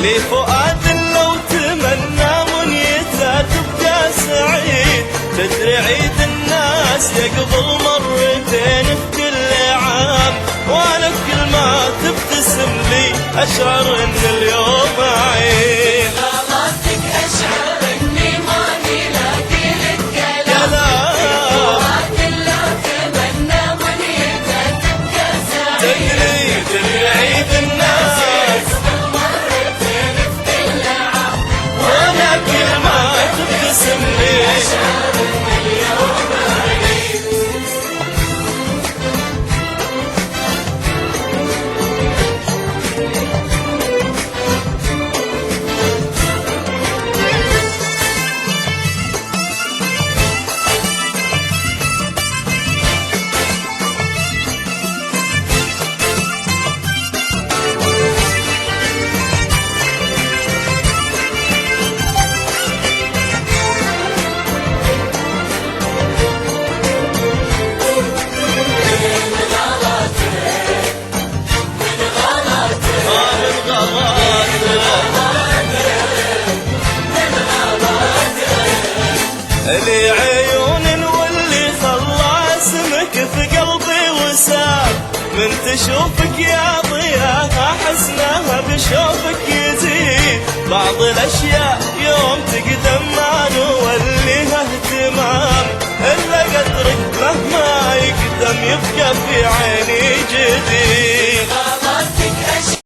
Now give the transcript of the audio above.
لي فؤاد لو تمنى منيته تبقى سعيد، تدري عيد الناس يقبل مرتين في كل عام، وانا كل ما تبتسم لي اشعر ان اليوم عيد. غلطتك اشعر اني ماني لاقي لك كلام، فؤاد لو تمنى منيته تبقى سعيد، تدري عيد الناس وانا كل ما تبتسم لي اشعر ان اليوم عيد. لي عيون واللي خلى اسمك في قلبي وسام، من تشوفك يا ضياها حسنها بشوفك يزيد، بعض الاشياء يوم تقدم ما نوليها اهتمام، الا قدرك مهما يقدم يبقى في عيني جديد. غلطتك